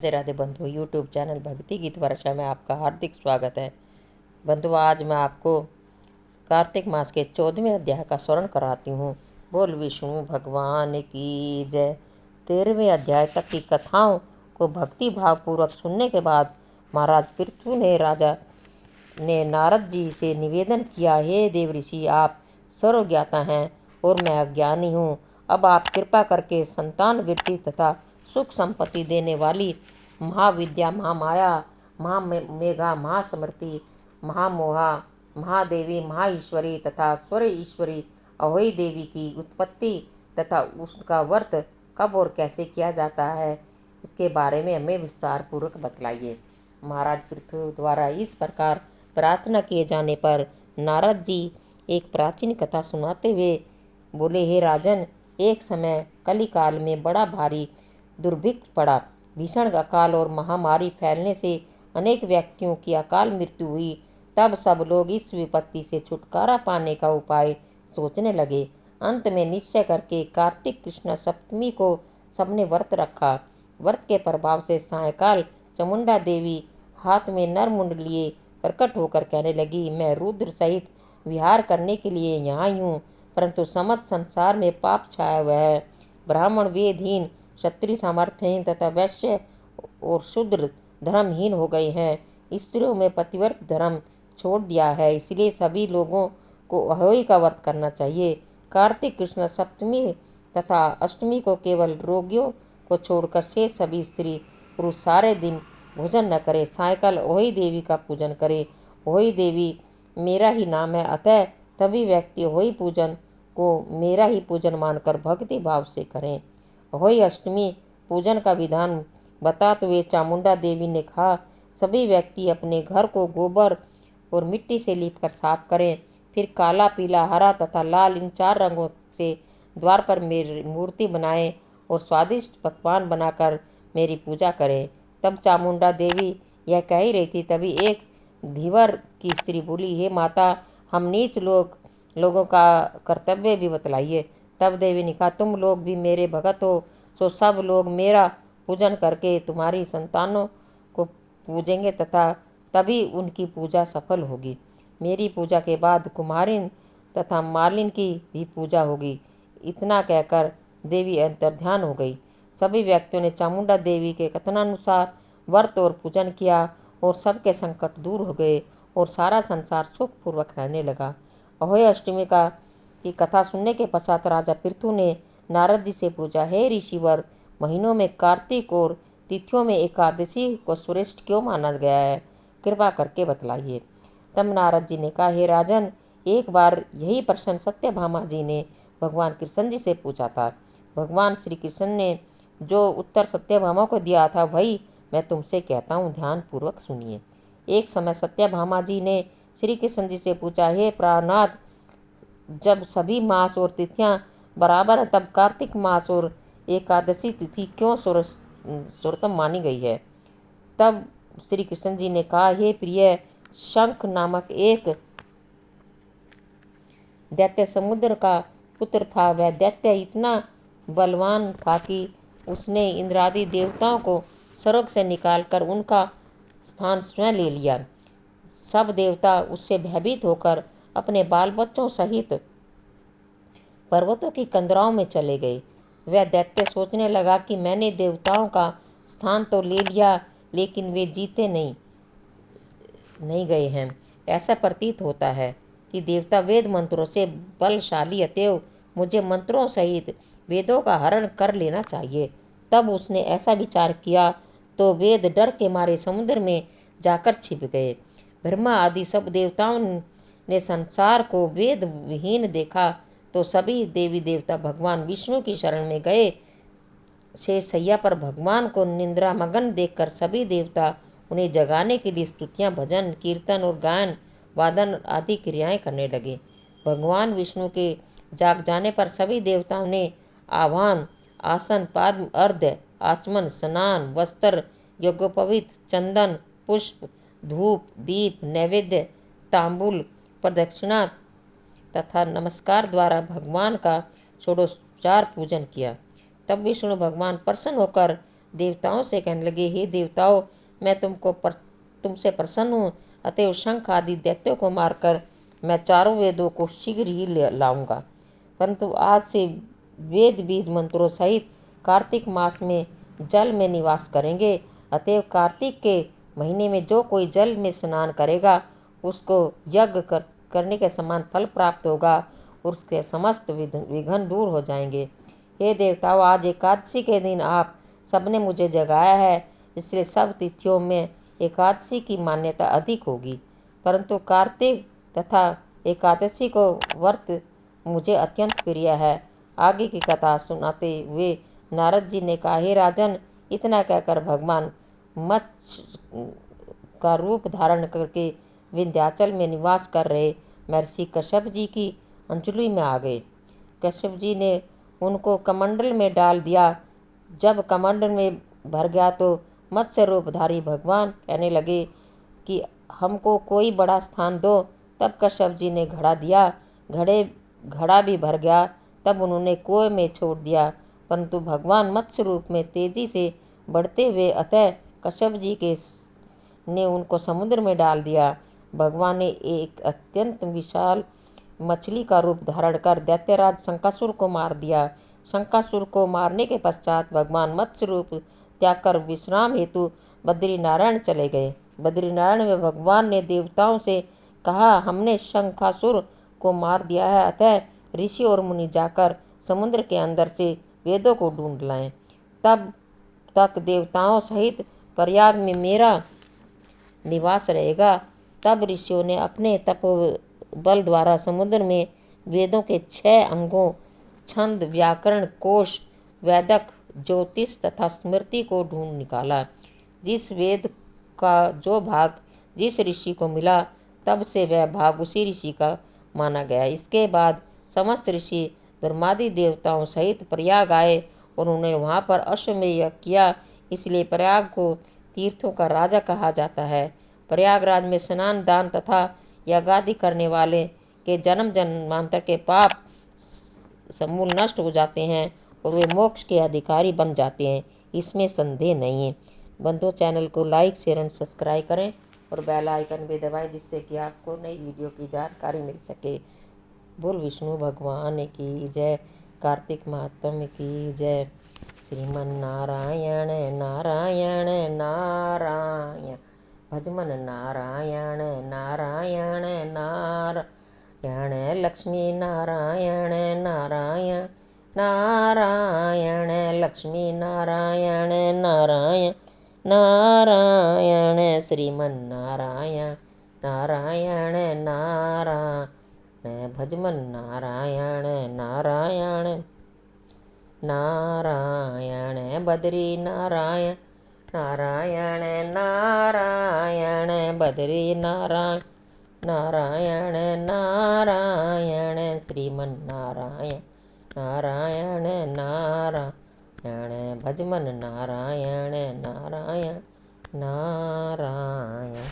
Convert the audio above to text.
राधे राधे बंधु, YouTube channel भक्ति गीत वर्षा में आपका हार्दिक स्वागत है। बंधु, आज मैं आपको कार्तिक मास के 14वें अध्याय का स्मरण कराती हूँ। बोल विष्णु भगवान की जय। 13वें अध्याय तक की कथाओं को भक्ति भाव पूर्वक सुनने के बाद महाराज पृथु ने राजा ने नारद जी से निवेदन किया, हे देव ऋषि, आप सर्वज्ञाता हैं और मैं अज्ञानी हूँ। अब आप कृपा करके संतान वृद्धि तथा सुख संपत्ति देने वाली महाविद्या, महामाया, महामेघा, महासमृति, महामोहा, महादेवी, महाईश्वरी तथा स्वर ईश्वरी अहोई देवी की उत्पत्ति तथा उसका व्रत कब और कैसे किया जाता है, इसके बारे में हमें विस्तार पूर्वक बतलाइए। महाराज पृथु द्वारा इस प्रकार प्रार्थना किए जाने पर नारद जी एक प्राचीन कथा सुनाते हुए बोले, हे राजन, एक समय कलिकाल में बड़ा भारी दुर्भिक्ष पड़ा। भीषण अकाल और महामारी फैलने से अनेक व्यक्तियों की अकाल मृत्यु हुई। तब सब लोग इस विपत्ति से छुटकारा पाने का उपाय सोचने लगे। अंत में निश्चय करके कार्तिक कृष्ण सप्तमी को सबने व्रत रखा। व्रत के प्रभाव से सायंकाल चामुंडा देवी हाथ में नर मुंड लिए प्रकट होकर कहने लगी, मैं रुद्र सहित विहार करने के लिए यहाँ आई हूँ, परंतु समस्त संसार में पाप छाया हुआ है। ब्राह्मण वेदहीन, क्षत्रिय सामर्थ्यहीन तथा वैश्य और शूद्र धर्महीन हो गए हैं। स्त्रियों में पतिव्रत धर्म छोड़ दिया है, इसलिए सभी लोगों को अहोई का व्रत करना चाहिए। कार्तिक कृष्ण सप्तमी तथा अष्टमी को केवल रोगियों को छोड़कर शेष सभी स्त्री पुरुष सारे दिन भोजन न करें। सायकाल अहोई देवी का पूजन करें। अहोई देवी मेरा ही नाम है, अतः तभी व्यक्ति अहोई पूजन को मेरा ही पूजन मानकर भक्ति भाव से करें। अहोई अष्टमी पूजन का विधान बताते हुए चामुंडा देवी ने कहा, सभी व्यक्ति अपने घर को गोबर और मिट्टी से लीपकर साफ करें। फिर काला, पीला, हरा तथा लाल इन 4 रंगों से द्वार पर मेरी मूर्ति बनाएं और स्वादिष्ट पकवान बनाकर मेरी पूजा करें। तब चामुंडा देवी यह कह ही रही थी, तभी एक धीवर की स्त्री बोली, हे माता, हम नीच लोगों का कर्तव्य भी बतलाइए। तब देवी ने कहा, तुम लोग भी मेरे भगत हो, सो सब लोग मेरा पूजन करके तुम्हारी संतानों को पूजेंगे तथा तभी उनकी पूजा सफल होगी। मेरी पूजा के बाद कुमारिन तथा मालिन की भी पूजा होगी। इतना कहकर देवी अंतर्ध्यान हो गई। सभी व्यक्तियों ने चामुंडा देवी के कथनानुसार व्रत और पूजन किया और सबके संकट दूर हो गए और सारा संसार सुखपूर्वक रहने लगा। अहोई अष्टमी की कथा सुनने के पश्चात राजा पृथु ने नारद जी से पूछा, हे ऋषिवर, महीनों में कार्तिक और तिथियों में एकादशी को श्रेष्ठ क्यों माना गया है, कृपा करके बतलाइए। तब नारद जी ने कहा, हे राजन, एक बार यही प्रश्न सत्यभामा जी ने भगवान कृष्ण जी से पूछा था। भगवान श्री कृष्ण ने जो उत्तर सत्यभामा को दिया था वही मैं तुमसे कहता हूँ, ध्यान पूर्वक सुनिए। एक समय सत्यभामा जी ने श्री कृष्ण जी से पूछा, हे प्राणनाथ, जब सभी मास और तिथियां बराबर हैं, तब कार्तिक मास और एकादशी तिथि क्यों सर्वोत्तम मानी गई है। तब श्री कृष्ण जी ने कहा, हे प्रिय, शंख नामक एक दैत्य समुद्र का पुत्र था। वह दैत्य इतना बलवान था कि उसने इंद्रादि देवताओं को स्वर्ग से निकालकर उनका स्थान स्वयं ले लिया। सब देवता उससे भयभीत होकर अपने बाल बच्चों सहित पर्वतों की कंदराओं में चले गए। वह दैत्य सोचने लगा कि मैंने देवताओं का स्थान तो ले लिया, लेकिन वे जीते नहीं गए हैं। ऐसा प्रतीत होता है कि देवता वेद मंत्रों से बलशाली, अतएव मुझे मंत्रों सहित वेदों का हरण कर लेना चाहिए। तब उसने ऐसा विचार किया तो वेद डर के मारे समुद्र में जाकर छिप गए। ब्रह्मा आदि सब देवताओं ने संसार को वेद विहीन देखा तो सभी देवी देवता भगवान विष्णु की शरण में गए। शेष सैया पर भगवान को निंद्रा मगन देखकर सभी देवता उन्हें जगाने के लिए स्तुतियां, भजन, कीर्तन और गायन वादन आदि क्रियाएं करने लगे। भगवान विष्णु के जाग जाने पर सभी देवताओं ने आह्वान, आसन, पाद्म, अर्घ्य, आचमन, स्नान, वस्त्र, यज्ञोपवीत, चंदन, पुष्प, धूप, दीप, नैवेद्य, तांबूल, प्रदक्षिणा तथा नमस्कार द्वारा भगवान का षोडशोपचार पूजन किया। तब विष्णु भगवान प्रसन्न होकर देवताओं से कहने लगे, हे देवताओं, मैं तुमसे प्रसन्न हूँ, अतएव शंख आदि दैत्यों को मारकर मैं चारों वेदों को शीघ्र ही लाऊंगा। परंतु आज से वेद बीज मंत्रों सहित कार्तिक मास में जल में निवास करेंगे। अतएव कार्तिक के महीने में जो कोई जल में स्नान करेगा उसको यज्ञ करने के समान फल प्राप्त होगा और उसके समस्त विघ्न दूर हो जाएंगे। हे देवताओं, आज एकादशी के दिन आप सबने मुझे जगाया है, इसलिए सब तिथियों में एकादशी की मान्यता अधिक होगी, परंतु कार्तिक तथा एकादशी को व्रत मुझे अत्यंत प्रिय है। आगे की कथा सुनाते हुए नारद जी ने कहा, हे राजन, इतना कहकर भगवान मत्स्य का रूप धारण करके विंध्याचल में निवास कर रहे महर्षि कश्यप जी की अंजलि में आ गए। कश्यप जी ने उनको कमंडल में डाल दिया। जब कमंडल में भर गया तो मत्स्य रूपधारी भगवान कहने लगे कि हमको कोई बड़ा स्थान दो। तब कश्यप जी ने घड़ा दिया, घड़ा भी भर गया। तब उन्होंने कुएं में छोड़ दिया, परंतु भगवान मत्स्य रूप में तेजी से बढ़ते हुए अतः कश्यप जी ने उनको समुद्र में डाल दिया। भगवान ने एक अत्यंत विशाल मछली का रूप धारण कर दैत्यराज शंकासुर को मार दिया। शंकासुर को मारने के पश्चात भगवान मत्स्य रूप त्याग कर विश्राम हेतु बद्रीनारायण चले गए। बद्रीनारायण में भगवान ने देवताओं से कहा, हमने शंकासुर को मार दिया है, अतः ऋषि और मुनि जाकर समुद्र के अंदर से वेदों को ढूंढ लाएं। तब तक देवताओं सहित प्रयाग में मेरा निवास रहेगा। तब ऋषियों ने अपने तपोबल द्वारा समुद्र में वेदों के 6 अंगों छंद, व्याकरण, कोश, वैदक, ज्योतिष तथा स्मृति को ढूंढ निकाला। जिस वेद का जो भाग जिस ऋषि को मिला, तब से वह भाग उसी ऋषि का माना गया। इसके बाद समस्त ऋषि ब्रह्मादि देवताओं सहित प्रयाग आए और उन्होंने वहाँ पर अश्वमेध यज्ञ किया। इसलिए प्रयाग को तीर्थों का राजा कहा जाता है। प्रयागराज में स्नान, दान तथा यज्ञादि करने वाले के जन्म जन्मांतर के पाप समूल नष्ट हो जाते हैं और वे मोक्ष के अधिकारी बन जाते हैं, इसमें संदेह नहीं है। बंधुओं, चैनल को लाइक, शेयर एंड सब्सक्राइब करें और बेल आइकन भी दबाएं, जिससे कि आपको नई वीडियो की जानकारी मिल सके। बोल विष्णु भगवान की जय। कार्तिक महात्म्य की जय। श्रीमन नारायण नारायण नारायण, भजमन नारायण नारायण नारायण, लक्ष्मी नारायण नारायण नारायण, लक्ष्मी नारायण नारायण नारायण, श्रीमन नारायण नारायण नारायण, भजमन नारायण नारायण नारायण, बद्री नारायण नारायण नारायण, बद्री नारायण नारायण नारायण, श्रीमन नारायण नारायण नारायण, भजमन नारायण नारायण नारायण।